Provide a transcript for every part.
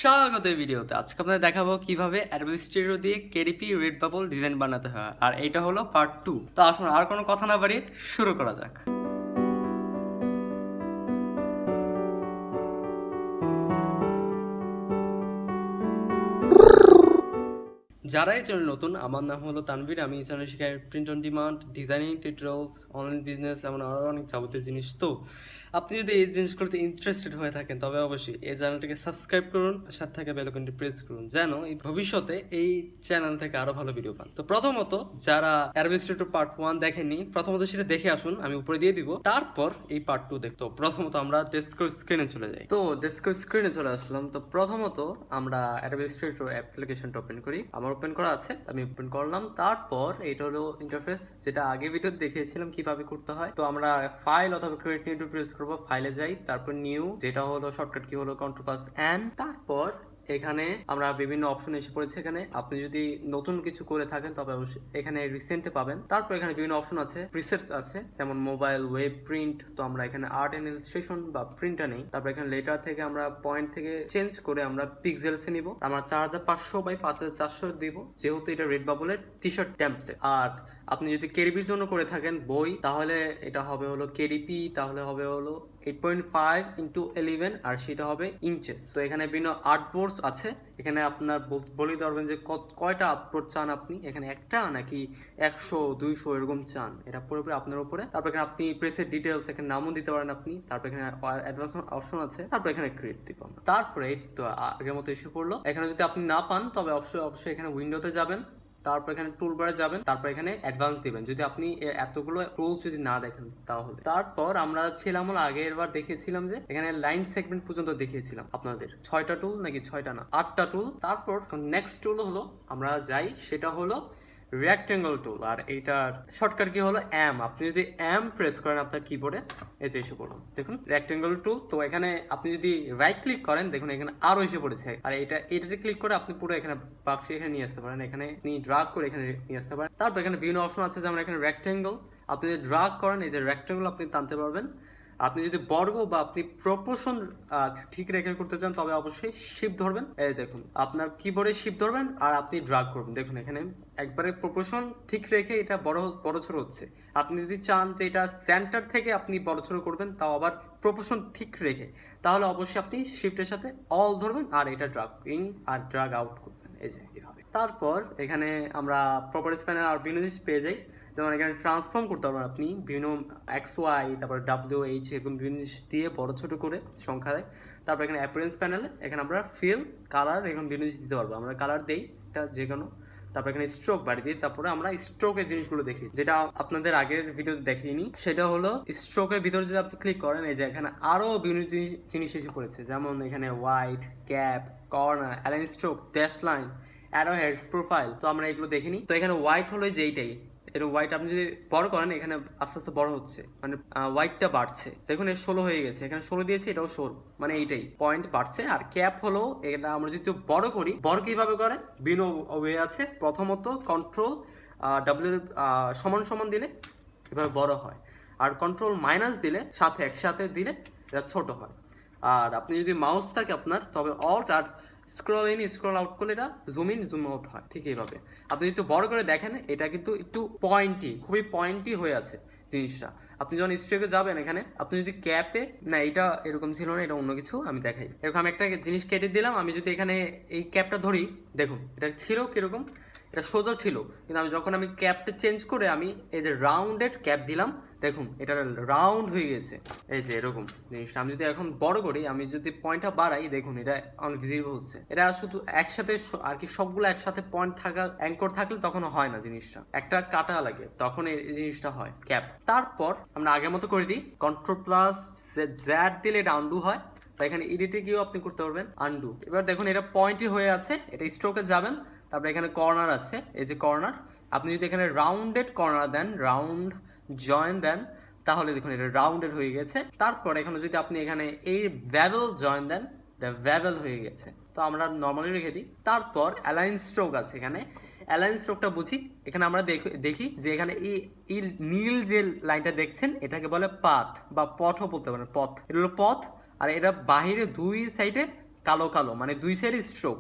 স্বাগত এই ভিডিওতে। আজকে আপনাদের দেখাবো কিভাবে Adobe Illustrator দিয়ে KDP Redbubble ডিজাইন বানাতে হয়, আর এটা হলো পার্ট 2। তো আসুন আর কোনো কথা না বাড়িয়ে শুরু করা যাক। যারা এই চ্যানেল নতুন, আমার নাম হলো তানভীর। আমি এই চ্যানেলে শেখাই print on demand, designing tutorials, online business, এমন আরও অনেক যাবতীয় জিনিস। তো আপনি যদি এই জিনিসগুলোতে ইন্টারেস্টেড হয়ে থাকেন তবে অবশ্যই এই চ্যানেলটিকে সাবস্ক্রাইব করুন, সাথে থাকা বেল আইকনটি প্রেস করুন যেন এই ভবিষ্যতে এই চ্যানেল থেকে আরো ভালো ভিডিও পান। তো প্রথমত যারা Adobe Illustrator পার্ট 1 দেখেননি, প্রথমত সেটা দেখে আসুন, আমি উপরে দিয়ে দিব। তারপর এই পার্ট 2 দেখতো। প্রথমত আমরা ডেস্কটপ স্ক্রিনে চলে যাই। তো ডেস্কটপ স্ক্রিনে চলে আসলাম। তো প্রথমত আমরা Adobe Illustrator অ্যাপ্লিকেশনটা ওপেন করি। আমার ওপেন করা আছে, আমি ওপেন করলাম। তারপর এটা হলো ইন্টারফেস, যেটা আগে ভিডিও দেখিয়েছিলাম কিভাবে করতে হয়। তো আমরা ফাইল অথবা ক্রিয়েট নিউ প্রেস করবো, ফাইলে যাই, তারপর নিউ, যেটা হলো শর্টকাট কি হলো ctrl+n। তারপর এখানে আমরা বিভিন্ন অপশন এসে পড়েছে। এখানে আপনি যদি নতুন কিছু করে থাকেন তবে অবশ্যই এখানে রিসেন্টে পাবেন। তারপর এখানে বিভিন্ন অপশন আছে, প্রিসেটস আছে, যেমন মোবাইল, ওয়েব, প্রিন্ট। তো আমরা এখানে আর্ট এন্ড ইলাস্ট্রেশন বা প্রিন্টটা নেই। তারপর এখানে লেটার থেকে আমরা পয়েন্ট থেকে চেঞ্জ করে আমরা পিক্সেলসে নিব। আমরা 4500 বাই 5400 দিব, যেহেতু এটা রেডবাবলের টি শার্ট টেমপ্লেট। আর আপনি যদি কেডিপির জন্য করে থাকেন বই, তাহলে এটা হবে হলো কেডিপি, তাহলে হবে হলো 8.5 into 11, আর সেটা হবে ইঞ্চেস। তো এখানে বিভিন্ন আর্টবোর্ডস আছে। এখানে আপনার বলে পারবেন যে কয়টা আপলোড চান আপনি, এখানে একটা নাকি 100 200 এরকম চান, এটা পুরোপুরি আপনার উপরে। তারপর এখানে আপনি প্রেসের ডিটেলস এখানে নামও দিতে পারেন আপনি। তারপর এখানে অ্যাডভান্স অপশন আছে, তারপর এখানে ক্রিয়েট দিব। তারপরে এই তো আগের মতো এসে পড়লো। এখানে যদি আপনি না পান তবে অবশ্যই এখানে উইন্ডোতে যাবেন, তারপর এখানে টুলবারে যাবেন, তারপর এখানে অ্যাডভান্স দিবেন যদি আপনি এতগুলো টুলস যদি না দেখেন তাহলে। তারপর আমরা ছিলাম হলো আগের বার দেখিয়েছিলাম যে এখানে লাইন সেগমেন্ট পর্যন্ত দেখিয়েছিলাম আপনাদের 6টা টুল, নাকি 6টা না 8টা টুল। তারপর নেক্সট টুল হলো আমরা যাই, সেটা হলো রেক্টেঙ্গল টুল। আর এইটার শর্টকাট কি হলো এম। আপনি যদি এম প্রেস করেন আপনার কিবোর্ডে, এই যে এসে পড়ুন, দেখুন রেক্টেঙ্গল টুল। তো এখানে আপনি যদি রাইট ক্লিক করেন, দেখুন এখানে আরো এসে পড়েছে। আর এটাতে ক্লিক করে আপনি পুরো এখানে বাক্সে এখানে নিয়ে আসতে পারেন, এখানে আপনি ড্রাগ করে এখানে নিয়ে আসতে পারেন। তারপর এখানে বিভিন্ন অপশন আছে, যেমন এখানে রেক্টেঙ্গল, আপনি যদি ড্রাগ করেন এই যে রেক্টেঙ্গল আপনি টানতে পারবেন। আপনি যদি বর্গ বা আপনি প্রপোর্শন ঠিক রেখে করতে চান তবে অবশ্যই শিফট ধরবেন। এই দেখুন আপনার কিবোর্ডে শিফট ধরবেন আর আপনি ড্রাগ করবেন, দেখুন এখানে একবারে প্রপোর্শন ঠিক রেখে এটা বড় ছোট হচ্ছে। আপনি যদি চান যে এটা সেন্টার থেকে আপনি বড় ছোট করবেন, তাও আবার প্রপোর্শন ঠিক রেখে, তাহলে অবশ্যই আপনি শিফটের সাথে অল ধরবেন আর এটা ড্রাগ ইন আর ড্রাগ আউট করবেন, এই যে এভাবে। তারপর এখানে আমরা প্রপার্টিজ প্যানেল আর বিভিন্ন জিনিস পেয়ে যাই, যেমন এখানে ট্রান্সফর্ম করতে পারবেন আপনি বিভিন্ন XY, তারপর WH এরকম বিভিন্ন জিনিস দিয়ে বড় ছোট করে সংখ্যা দেয়। তারপর এখানে অ্যাপিয়ারেন্স প্যানেলে এখানে আমরা ফিল, কালার এরকম বিভিন্ন জিনিস দিতে পারবো। আমরা কালার দেই এটা যে কোনো। তারপর এখানে স্ট্রোক বাড়ি দিই। তারপরে আমরা স্ট্রোকের জিনিসগুলো দেখি, যেটা আপনাদের আগের ভিডিওতে দেখিনি। সেটা হলো স্ট্রোকের ভিতরে যদি আপনি ক্লিক করেন, এই যে এখানে আরো বিভিন্ন জিনিস এসে পড়েছে, যেমন এখানে white, cap, corner, align stroke, dash line, arrow heads, profile. তো আমরা এগুলো দেখিনি। তো এখানে হোয়াইট হলো যে এইটাই, এর হোয়াইট আপনি যদি বড় করেন এখানে আস্তে আস্তে বড় হচ্ছে, মানে হোয়াইটটা বাড়ছে। দেখুন এর 16 হয়ে গেছে, এখানে 16 দিয়েছি, এটাও 16, মানে এইটাই পয়েন্ট বাড়ছে। আর ক্যাপ হলো এটা আমরা যদি বড় করি, বড় কিভাবে করে বিভিন্ন ওয়ে আছে। প্রথমত কন্ট্রোল W সমান সমান দিলে এভাবে বড় হয়, আর কন্ট্রোল মাইনাস দিলে একসাথে দিলে এটা ছোট হয়। আর আপনি যদি মাউস থাকে আপনার, তবে অল্ট আর স্ক্রল ইন স্ক্রল আউট করলে এটা জুম ইন জুম আউট হয়, ঠিক এইভাবে। আপনি একটু বড় করে দেখেন, এটা কিন্তু একটু খুবই পয়েন্টি হয়ে আছে জিনিসটা। আপনি যখন স্ট্রোকে যাবেন, এখানে আপনি যদি ক্যাপে, না এটা এরকম ছিল না, এটা অন্য কিছু, আমি দেখাই। এরকম আমি একটা জিনিস কেটে দিলাম, আমি যদি এখানে এই ক্যাপটা ধরি, দেখুন এটা ছিল কিরকম, এটা সোজা ছিল, কিন্তু যখন আমি ক্যাপটা চেঞ্জ করে আমি এই যে রাউন্ডেড ক্যাপ দিলাম, দেখুন এটা রাউন্ড হয়ে গেছে, এই যে এরকম জিনিসটা। আমি যদি এখন বড় করি, আমি যদি পয়েন্টটা বাড়াই, দেখুন এটা ভিজিবল হচ্ছে। এটা শুধু একসাথে আর কি সবগুলো একসাথে পয়েন্ট থাকা অ্যাঙ্কর থাকলে তখন হয় না, জিনিসটা একটা কাটা লাগে, তখন এই জিনিসটা হয় ক্যাপ। তারপর আমরা আগের মতো করে দিই, ctrl+z দিলে এটা আন্ডু হয়। বা এখানে এডিটে গিয়েও আপনি করতে পারবেন আন্ডু। এবার দেখুন এটা পয়েন্টই হয়ে আছে, এটা স্ট্রোকে যাবেন। তারপরে এখানে কর্নার আছে, এই যে কর্নার, আপনি যদি এখানে রাউন্ডেড কর্নার দেন, রাউন্ড জয়েন দেন, তাহলে দেখুন এটা রাউন্ডেড হয়ে গেছে। তারপর এখানে যদি আপনি এখানে এই ভ্যাবেল জয়েন দেন, ভ্যাবেল হয়ে গেছে। তো আমরা নর্মালি রেখে দিই। তারপর অ্যালাইন স্ট্রোক আছে, এখানে অ্যালাইন স্ট্রোকটা বুঝি। এখানে আমরা দেখি যে এখানে এই নীল যে লাইনটা দেখছেন, এটাকে বলে পাথ বা পথও বলতে পারেন, পথ, এটা হলো পথ। আর এটা বাহিরে দুই সাইডে কালো কালো, মানে দুই সাইড স্ট্রোক।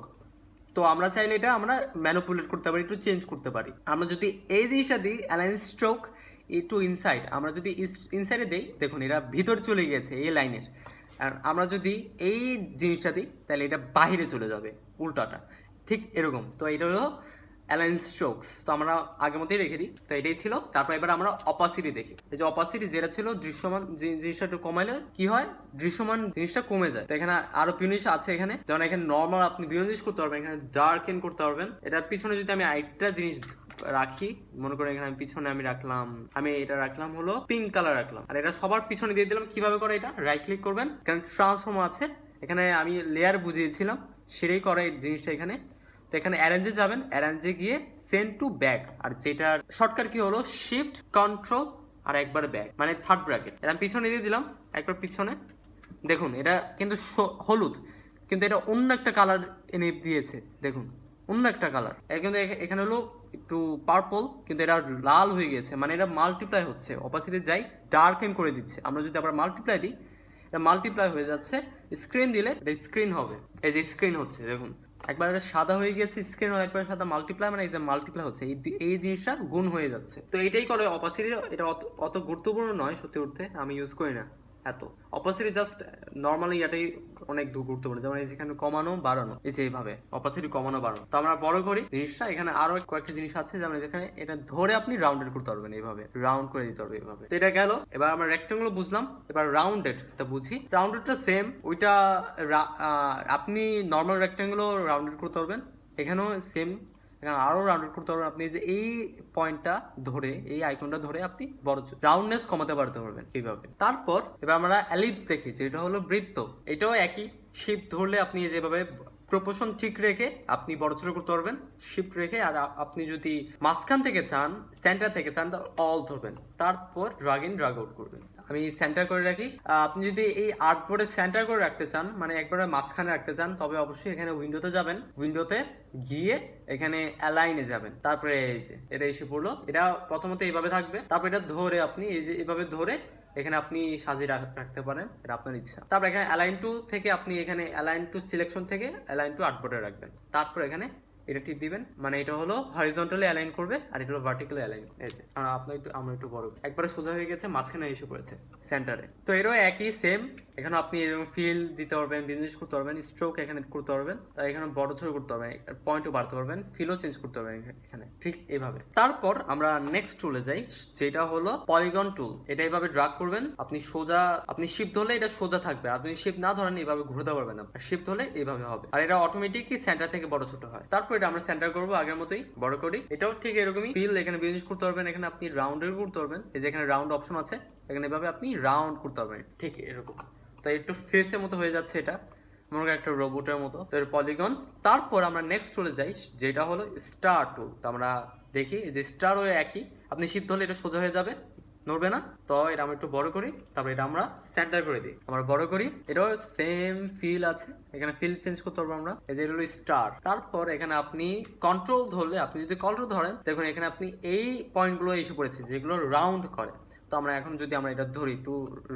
তো আমরা চাইলে এটা আমরা ম্যানিপুলেট করতে পারি, একটু চেঞ্জ করতে পারি। আমরা যদি এই জিনিসটা দিই অ্যালাইন স্ট্রোক একটু ইনসাইড, আমরা যদি ইনসাইডে দিই দেখুন এটা ভিতরে চলে গিয়েছে এই লাইনের। আর আমরা যদি এই জিনিসটা দিই তাহলে এটা বাইরে চলে যাবে উল্টাটা, ঠিক এরকম। তো এটা হলো অ্যালাইন স্ট্রোকস। তো আমরা আগের মতোই রেখে দিই। তো এটাই ছিল। তারপর এবার আমরা অপাসিটি দেখি। এই যে অপাসিটি যেটা ছিল দৃশ্যমান জিনিসটা একটু কমাইলে কি হয়, দৃশ্যমান জিনিসটা কমে যায়। তো এখানে আরো জিনিস আছে এখানে, যেমন এখানে নর্মাল আপনি বিভিন্ন জিনিস করতে পারবেন, এখানে ডার্কেন করতে পারবেন। এটার পিছনে যদি আমি আরেকটা জিনিস রাখি, মনে করেন এখানে পিছনে আমি রাখলাম, আমি এটা রাখলাম হলো পিঙ্ক কালার রাখলাম, আর এটা সবার পিছনে দিয়ে দিলাম। কিভাবে করে এটা, রাইট ক্লিক করবেন, এখানে ট্রান্সফর্ম আছে, এখানে আমি লেয়ার বুঝিয়েছিলাম সেটাই করে এই জিনিসটা এখানে। তো এখানে অ্যারেঞ্জে যাবেন, অ্যারেঞ্জে গিয়ে সেন্ড টু ব্যাক, আর যেটার শর্টকাট কি হলো শিফট কন্ট্রোল আর একবার ব্যাক, মানে থার্ড ব্র্যাকেট। এটা আমি পিছনে দিয়ে দিলাম, একবার পিছনে। দেখুন এটা কিন্তু হলুদ, কিন্তু এটা অন্য একটা কালার এনে দিয়েছে, দেখুন অন্য একটা কালার। কিন্তু এখানে হলো একটু পার্পল, কিন্তু এটা লাল হয়ে গেছে, মানে এটা মাল্টিপ্লাই হচ্ছে। অপাসিটি যাই ডার্কেন করে দিচ্ছে। আমরা যদি আবার মাল্টিপ্লাই দিই, এটা মাল্টিপ্লাই হয়ে যাচ্ছে। স্ক্রিন দিলে এটা স্ক্রিন হবে, এই যে স্ক্রিন হচ্ছে দেখুন, একবার এটা সাদা হয়ে গেছে স্ক্রিন, একবার সাদা মাল্টিপ্লাই, মানে এই যে মাল্টিপ্লাই হচ্ছে, এই জিনিসটা গুণ হয়ে যাচ্ছে। তো এটাই করে অপাসিটি। এটা অত গুরুত্বপূর্ণ নয় সত্যি করতে, আমি ইউজ করি না এত অপাসিটি, জাস্ট নর্মালি এটাই অনেক গুরুত্বপূর্ণ। যেমন এখানে কমানো বাড়ানো, এই যে এইভাবে অপাসিটি কমানো বাড়ানো। তো আমরা বড় করি জিনিসটা। এখানে আরো কয়েকটা জিনিস আছে, যেমন যেখানে এটা ধরে আপনি রাউন্ডেড করতে পারবেন, এইভাবে রাউন্ড করে দিতে পারবেন এইভাবে। তো এটা গেল। এবার আমরা রেক্টাঙ্গুলো বুঝলাম, এবার রাউন্ডেড তা বুঝি। রাউন্ডেডটা সেম, ওইটা আপনি নর্মাল রেক্টাঙ্গুলো রাউন্ডেড করতে পারবেন, এখানেও সেম। এখানে আরো রাউন্ডেড করতে পারবেন আপনি, যে এই পয়েন্টটা ধরে, এই আইকনটা ধরে আপনি বড় রাউন্ডনেস কমাতে পারতে পারবেন কিভাবে। তারপর এবার আমরা এলিপস দেখি, যেটা হলো বৃত্ত। এটাও একই, শিফট ধরলে আপনি যেভাবে প্রপোর্শন ঠিক রেখে আপনি বড় ছোট করতে পারবেন, শিফট রেখে। আর আপনি যদি মাঝখান থেকে চান, সেন্টার থেকে চান, তাহলে অল ধরবেন, তারপর ড্রাগ ইন ড্রাগ আউট করবেন। আমি সেন্টার করে রাখি। আপনি যদি এই আর্টবোর্ডে সেন্টার করে রাখতে চান, মানে একবারে মাঝখানে রাখতে চান, তবে অবশ্যই এখানে উইন্ডোতে যাবেন, উইন্ডোতে গিয়ে এখানে অ্যালাইনে যাবেন, তারপরে এই যে এটা এসে পড়লো। এটা প্রথমত এইভাবে থাকবে, তারপর এটা ধরে আপনি এই যে এভাবে ধরে এখানে আপনি সাজিয়ে রাখতে পারেন, এটা আপনার ইচ্ছা। তারপর এখানে অ্যালাইন টু থেকে আপনি এখানে অ্যালাইন টু সিলেকশন থেকে অ্যালাইন টু আর্টবোর্ডে রাখবেন। তারপর এখানে এটা টিপ দিবেন, মানে এটা হলো হরিজন্টালি অ্যালাইন করবে, আর এটা হলো ভার্টিক্যালি অ্যালাইন। এই যে আমরা একটু বড়, একবারে সোজা হয়ে গেছে, মাঝখানে এসে পড়েছে সেন্টারে। তো এরও একই সেম, এখানে আপনি এরকম ফিল দিতে পারবেন, বিজনেস করতে পারবেন, স্ট্রোক এখানে করতে পারবেন, তাই এখানে বড় ছোট করতে পারবেন, পয়েন্টও বাড়তে পারবেন, ফিলও চেঞ্জ করতে পারবেন এখানে, ঠিক এইভাবে। তারপর আমরা নেক্সট টুলে যাই, যেটা হলো পলিগন টুল। এটা এইভাবে ড্রাগ করবেন, আপনি সোজা, আপনি শিফট ধরলে এটা সোজা থাকবে, আপনি শিফট না ধরেন এইভাবে ঘুরতে পারবেন না, শিফট হলে এইভাবে হবে, আর এটা অটোমেটিকই সেন্টার থেকে বড় ছোট হয়। তারপর এটা আমরা সেন্টার করবো আগের মতোই, বড় করি। এটাও ঠিক এরকমই ফিল, এখানে বিজনেস করতে পারবেন, এখানে আপনি রাউন্ডের করতে পারবেন, এই যে এখানে রাউন্ড অপশন আছে, এখানে এভাবে আপনি রাউন্ড করতে পারবেন, ঠিক এরকম। তাই একটু ফেসের মতো হয়ে যাচ্ছে, এটা মনে করেন একটা রোবটের মতো। তো এর পলিগন। তারপর আমরা নেক্সট টুলে যাই, যেটা হলো স্টার টুল। তো আমরা দেখি যে স্টার হয়ে একই, আপনি শিফট ধরলে এটা সোজা হয়ে যাবে, নড়বে না। তো এটা আমরা একটু বড় করি, তারপর এটা আমরা সেন্টার করে দিই, আমরা বড় করি। এটাও সেম ফিল আছে, এখানে ফিল চেঞ্জ করতে পারবো আমরা, এই যে এটা হলো স্টার। তারপর এখানে আপনি কন্ট্রোল ধরলে, আপনি যদি কন্ট্রোল ধরেন দেখুন এখানে আপনি এই পয়েন্টগুলো এসে পড়েছে যেগুলো রাউন্ড করে। তো আমরা এখন যদি আমরা এটা ধরি, একটু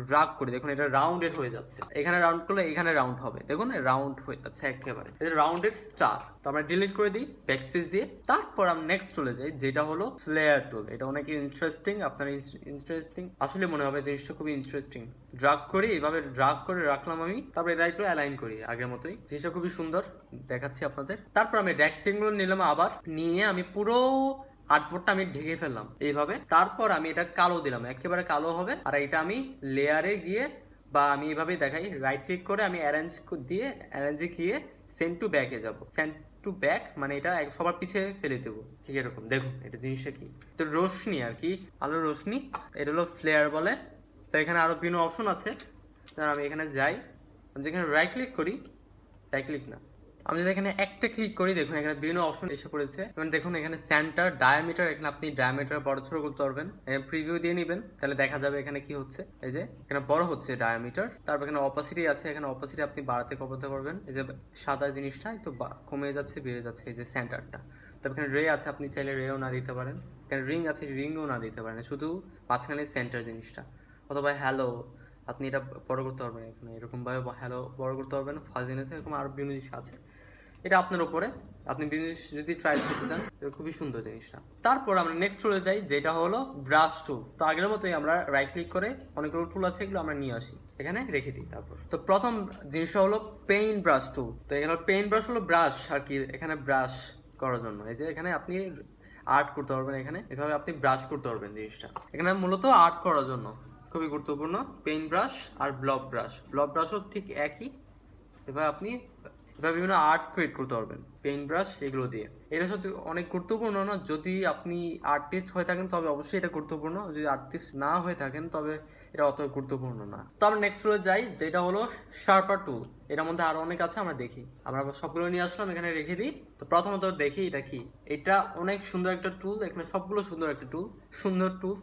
ড্রাগ করি, দেখুন এটা রাউন্ডেড হয়ে যাচ্ছে, এখানে রাউন্ড করলে এখানে রাউন্ড হবে, দেখুন রাউন্ড হয়ে যাচ্ছে একেবারে, এটা রাউন্ডেড স্টার। তো আমরা ডিলিট করে দিই ব্যাক স্পেস দিয়ে। তারপর আমরা নেক্সট টুলে যাই, যেটা হলো ফ্লেয়ার টুল। এটা অনেক ইন্টারেস্টিং, আপনার ইন্টারেস্টিং আসলে মনে হবে, জিনিসটা খুবই ইন্টারেস্টিং। ড্রাগ করি, এইভাবে ড্রাগ করে রাখলাম আমি, তারপর এটা একটু অ্যালাইন করি আগের মতোই, জিনিসটা খুবই সুন্দর দেখাচ্ছি আপনাদের। তারপর আমি রেক্টেঙ্গুলার নিলাম, আবার নিয়ে আমি পুরো আর্টবোর্ডটা আমি ঢেকে ফেললাম এইভাবে। তারপর আমি এটা কালো দিলাম, একেবারে কালো হবে। আর এটা আমি লেয়ারে গিয়ে, বা আমি এইভাবেই দেখাই, রাইট ক্লিক করে আমি অ্যারেঞ্জে গিয়ে সেন্ড টু ব্যাকে যাব। সেন্ড টু ব্যাক মানে এটা সবার পিছে ফেলে দেবো, ঠিক এরকম। দেখুন এটা জিনিসটা কি, তো রোশনি আর কি, আলোর রোশনি, এটা হলো ফ্লেয়ার বলে। তো এখানে আরো বিভিন্ন অপশন আছে, আমি এখানে যাই, আমি যেখানে রাইট ক্লিক করি, রাইট ক্লিক না, আমি যদি এখানে একটা ক্লিক করি, দেখুন এখানে বিভিন্ন অপশন এসে পড়েছে। মানে দেখুন এখানে সেন্টার, ডায়ামিটার, এখানে আপনি ডায়ামিটার বড় ছোট করতে পারবেন, প্রিভিউ দিয়ে নেবেন, তাহলে দেখা যাবে এখানে কি হচ্ছে। এই যে এখানে বড় হচ্ছে ডায়ামিটার। তারপর এখানে অপাসিটি আছে, এখানে অপাসিটি আপনি বাড়াতে কমাতে পারবেন, এই যে সাদা জিনিসটা একটু কমে যাচ্ছে, বেড়ে যাচ্ছে, এই যে সেন্টারটা। তারপর এখানে রে আছে, আপনি চাইলে রেও না দিতে পারেন, এখানে রিং আছে, রিংও না দিতে পারেন, শুধু মাঝখানে সেন্টার জিনিসটা, অথবা হ্যালো আপনি এটা বড় করতে পারবেন, এখানে এরকমভাবে হ্যালো বড় করতে পারবেন, ফাজিনেস এরকম আরও বিভিন্ন জিনিস আছে। এটা আপনার উপরে, আপনি বিজনেস যদি ট্রাই করতে চান, এটা খুবই সুন্দর জিনিসটা। তারপর আমরা নেক্সট টুলে যাই, যেটা হলো ব্রাশ টুল। তো আগের মতোই আমরা রাইট ক্লিক করে অনেকগুলো টুল আছে, এগুলো আমরা নিয়ে আসি, এখানে রেখে দিই। তারপর তো প্রথম জিনিসটা হলো পেইন্ট ব্রাশ টুল। তো এখানে পেইন্ট ব্রাশ হলো ব্রাশ আর কি, এখানে ব্রাশ করার জন্য। এই যে এখানে আপনি আর্ট করতে পারবেন, এখানে এভাবে আপনি ব্রাশ করতে পারবেন জিনিসটা, এখানে মূলত আর্ট করার জন্য খুবই গুরুত্বপূর্ণ। পেইন্ট ব্রাশ আর ব্লব ব্রাশও ঠিক একই। এবার আপনি এবার বিভিন্ন আর্ট ক্রিয়েট করতে পারবেন পেইন্ট ব্রাশ এগুলো দিয়ে। এটা সত্যি অনেক গুরুত্বপূর্ণ না, যদি আপনি আর্টিস্ট হয়ে থাকেন তবে অবশ্যই এটা গুরুত্বপূর্ণ, যদি আর্টিস্ট না হয়ে থাকেন তবে এটা অত গুরুত্বপূর্ণ না। তো আমরা নেক্সট টুলে যাই, যেটা হলো শার্পার টুল। এটার মধ্যে আরও অনেক আছে, আমরা দেখি। আমরা সবগুলো নিয়ে আসলাম, এখানে রেখে দিই। তো প্রথমত দেখি এটা কি। এটা অনেক সুন্দর একটা টুল, এখানে সবগুলো সুন্দর একটা টুল, সুন্দর টুল।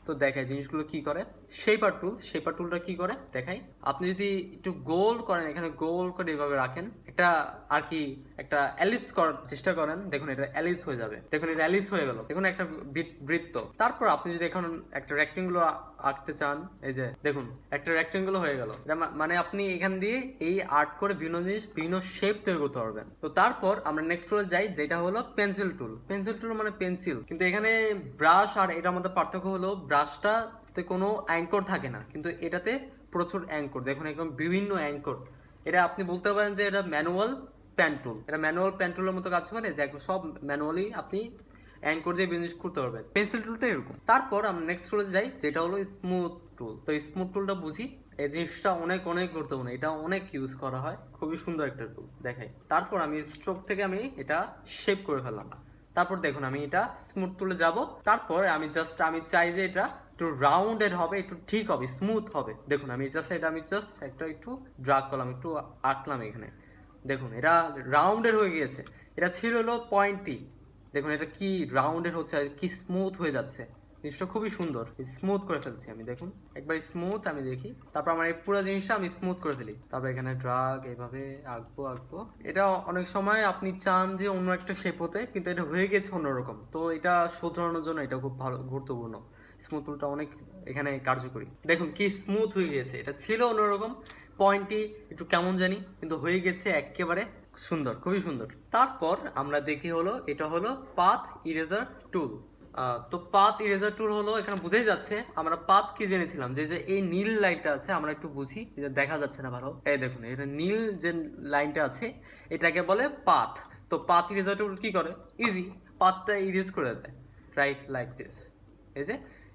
তো দেখাই জিনিসগুলো কি করে। শেপার টুলটা কি করে দেখাই। আপনি যদি একটু গোল করেন, এখানে গোল করে এভাবে রাখেন, একটা আর কি একটা অ্যালিপস করার চেষ্টা করেন, দেখুন এটা অ্যালিপস হয়ে যাবে। দেখুন এটা অ্যালিপস হয়ে গেল, দেখুন একটা বৃত্ত। তারপর আপনি যদি এখন একটা রেক্টেঙ্গুল আঁকতে চান, এই যে দেখুন একটা রেক্টেঙ্গুল হয়ে গেল। মানে আপনি এখান দিয়ে এই আর্ট করে বিভিন্ন জিনিস বিভিন্ন শেপ তৈরি করতে পারবেন। তো তারপর আমরা নেক্সট টুলে যাই, যেটা হলো পেন্সিল টুল মানে পেন্সিল। কিন্তু এখানে ব্রাশ আর এটার মধ্যে পার্থক্য হলো ব্রাশটাতে কোনো অ্যাঙ্কর থাকে না, কিন্তু এটাতে প্রচুর অ্যাঙ্কর। দেখুন একদম বিভিন্ন অ্যাঙ্কর। এটা আপনি বলতে পারেন যে এটা ম্যানুয়াল পেন টুল। এটা ম্যানুয়াল পেন টুলের মতো কাজ করে, যে সব ম্যানুয়ালি আপনি অ্যাঙ্কর দিয়ে বিজনেস করতে পারবেন। পেন্সিল টুলটা এরকম। তারপর আমরা নেক্সট টুলে যাই, যেটা হলো স্মুথ টুল। তো স্মুথ টুলটা বুঝি, এই জিনিসটা অনেক গুরুত্বপূর্ণ, এটা অনেক ইউজ করা হয়, খুবই সুন্দর একটা টুল দেখাই। তারপর আমি স্ট্রোক থেকে আমি এটা শেপ করে ফেললাম। তারপর দেখুন আমি এটা স্মুথ টুলে যাব। তারপর আমি চাই যে এটা একটু রাউন্ডেড হবে, একটু ঠিক হবে, স্মুথ হবে। দেখুন আমি জাস্ট একটা একটু ড্রাগ করলাম, একটু আঁকলাম এখানে। দেখুন এটা রাউন্ডেড হয়ে গিয়েছে। এটা ছিল হলো পয়েন্টি, দেখুন এটা কি রাউন্ডেড হচ্ছে, কি স্মুথ হয়ে যাচ্ছে। জিনিসটা খুবই সুন্দর, স্মুথ করে ফেলছি আমি। দেখুন একবার স্মুথ আমি দেখি। তারপর আমার এই পুরো জিনিসটা আমি স্মুথ করে ফেলি। তারপর এখানে ড্রাগ এইভাবে আঁকবো। এটা অনেক সময় আপনি চান যে অন্য একটা শেপ হতে, কিন্তু এটা হয়ে গেছে অন্যরকম। তো এটা শোধরানোর জন্য এটা খুব ভালো গুরুত্বপূর্ণ। স্মুথ টুলটা অনেক এখানে কার্যকরী। দেখুন কি স্মুথ হয়ে গিয়েছে, এটা ছিল অন্যরকম পয়েন্টটি একটু কেমন জানি, কিন্তু হয়ে গেছে একেবারে সুন্দর, খুবই সুন্দর। তারপর আমরা দেখি হলো এটা হলো পাথ ইরেজার টুল। তো পাথ ইরেজার টুল হলো, এখানে বুঝেই যাচ্ছে আমরা পাথ কি জেনেছিলাম, যে এই নীল লাইনটা আছে, আমরা একটু বুঝি, এটা দেখা যাচ্ছে না ভালো। এই দেখুন এটা নীল যে লাইনটা আছে, এটাকে বলে পাথ। তো পাথ ইরেজার টুল কি করে, ইজি, পাথটা ইরেজ করে দেয়, রাইট লাইক দিস। এই যে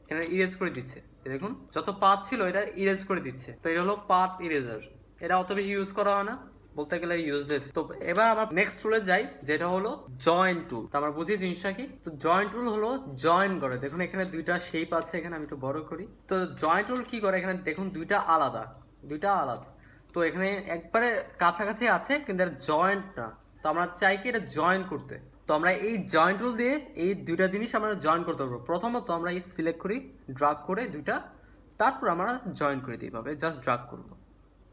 এখানে ইরেজ করে দিচ্ছে, দেখুন যত পাথ ছিল এটা ইরেজ করে দিচ্ছে। তো এটা হলো পাথ ইরেজার। এটা অত বেশি ইউজ করা হয় না, বলতে গেলে ইউজলেস। তো এবার আমরা নেক্সট টুলে যাই, যেটা হলো জয়েন্ট টুল। তো আমরা বুঝি জিনিসটা কি। তো জয়েন্ট টুল হলো জয়েন করে। দেখুন এখানে দুইটা শেপ আছে, এখানে আমি একটু বড় করি। তো জয়েন্ট টুল কি করে, এখানে দেখুন দুইটা আলাদা। তো এখানে একবারে কাছাকাছি আছে, কিন্তু এটা জয়েন্ট না। তো আমরা চাই কি এটা জয়েন করতে। তো আমরা এই জয়েন্ট টুল দিয়ে এই দুইটা জিনিস আমরা জয়েন করতে পারবো। প্রথমত আমরা এই সিলেক্ট করি, ড্রাগ করে দুইটা, তারপর আমরা জয়েন করে দিই ভাবে, জাস্ট ড্রাগ করবো।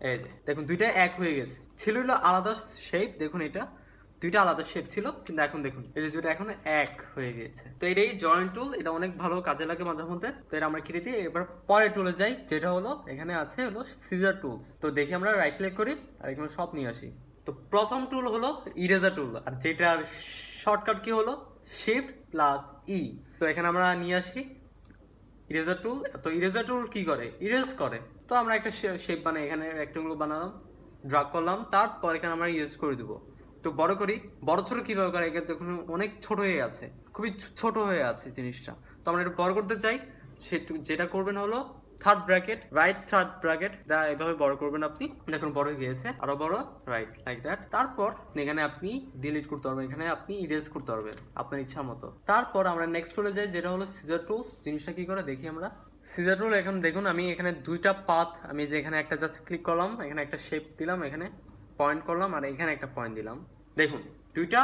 এই যে দেখুন দুইটা এক হয়ে গেছে। ছিল আলাদা শেপ, দেখুন এটা দুইটা আলাদা শেপ ছিল, কিন্তু এখন দেখুন এই যে দুইটা এখন এক হয়ে গেছে। তো এটাই জয়েন্ট টুল, এটা অনেক ভালো কাজে লাগে মাঝে মধ্যে। তো এটা আমরা কেটে দিই। এবার পরের টুলে যাই, যেটা হলো এখানে আছে হলো সিজার টুলস। তো দেখি আমরা রাইট ক্লিক করি আর এখানে সব নিয়ে আসি। তো প্রথম টুল হলো ইরেজার টুল, আর যেটার শর্টকাট কি হলো shift+e। তো এখানে আমরা নিয়ে আসি ইরেজার টুল। তো ইরেজার টুল কি করে, ইরেজ করে। তো আমরা একটা শেপ বানাই, এখানে রেক্টেঙ্গুল বানালাম, ড্রাগ করলাম, তারপর এখানে আমরা ইরেজ করে দিব। একটু বড় করি, বড় ছোট কিভাবে করে, এখানে দেখুন অনেক ছোট হয়ে আছে, খুবই ছোট হয়ে আছে জিনিসটা। তো আমরা একটু বড় করতে চাই, যেটা করবেন হলো থার্ড ব্র্যাকেট এভাবে বড় করবেন আপনি। দেখুন বড় হয়ে গিয়েছে, আরো বড়, রাইট লাইক দ্যাট। তারপর এখানে আপনি ডিলিট করতে পারবেন, এখানে আপনি ইরেজ করতে পারবেন আপনার ইচ্ছা মতো। তারপর আমরা নেক্সট টুলে যাই, যেটা হলো সিজার টুলস। জিনিসটা কি করে দেখি আমরা। সিজার টুল এখন দেখুন আমি এখানে দুইটা পাথ, আমি যে এখানে একটা জাস্ট ক্লিক করলাম, এখানে একটা শেপ দিলাম, এখানে পয়েন্ট করলাম, আর এখানে একটা পয়েন্ট দিলাম। দেখুন দুইটা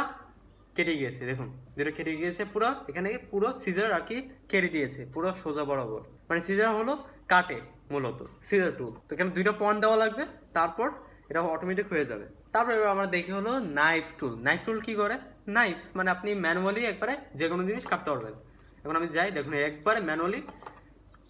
কেটে গিয়েছে, দেখুন দুটো কেটে গিয়েছে পুরো। এখানে পুরো সিজার আর কি কেটে দিয়েছে পুরো সোজা বরাবর, মানে সিজার হলো কাটে মূলত সিজার টুল। তো এখানে দুইটা পয়েন্ট দেওয়া লাগবে, তারপর এটা অটোমেটিক হয়ে যাবে। তারপর এবার আমরা দেখি হলো নাইফ টুল কি করে। নাইফ মানে আপনি ম্যানুয়ালি একবারে যে কোনো জিনিস কাটতে পারবেন। এখন আমি যাই, দেখুন একবারে ম্যানুয়ালি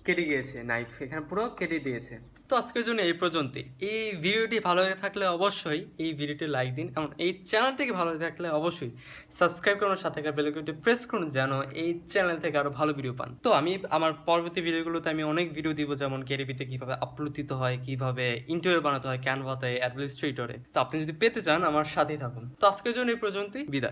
কেটে গিয়েছে নাইফ, এখানে পুরো কেটে দিয়েছে। তো আজকের জন্য এই পর্যন্তই। এই ভিডিওটি ভালো লেগে থাকলে অবশ্যই এই ভিডিওটি লাইক দিন এবং এই চ্যানেলটিকে ভালো লেগে থাকলে অবশ্যই সাবস্ক্রাইব করুন, সাথে বেল আইকনটি প্রেস করুন যেন এই চ্যানেল থেকে আরো ভালো ভিডিও পান। তো আমি আমার পরবর্তী ভিডিওগুলোতে আমি অনেক ভিডিও দিব, যেমন কেডিপিতে কিভাবে আপলোড দিতে হয়, কিভাবে ইন্টারভিউ বানাতে হয়, ক্যানভাতে, অ্যাডোবি ইলাস্ট্রেটরে। তো আপনি যদি পেতে চান আমার সাথেই থাকুন। তো আজকের জন্য এই পর্যন্তই, বিদায়।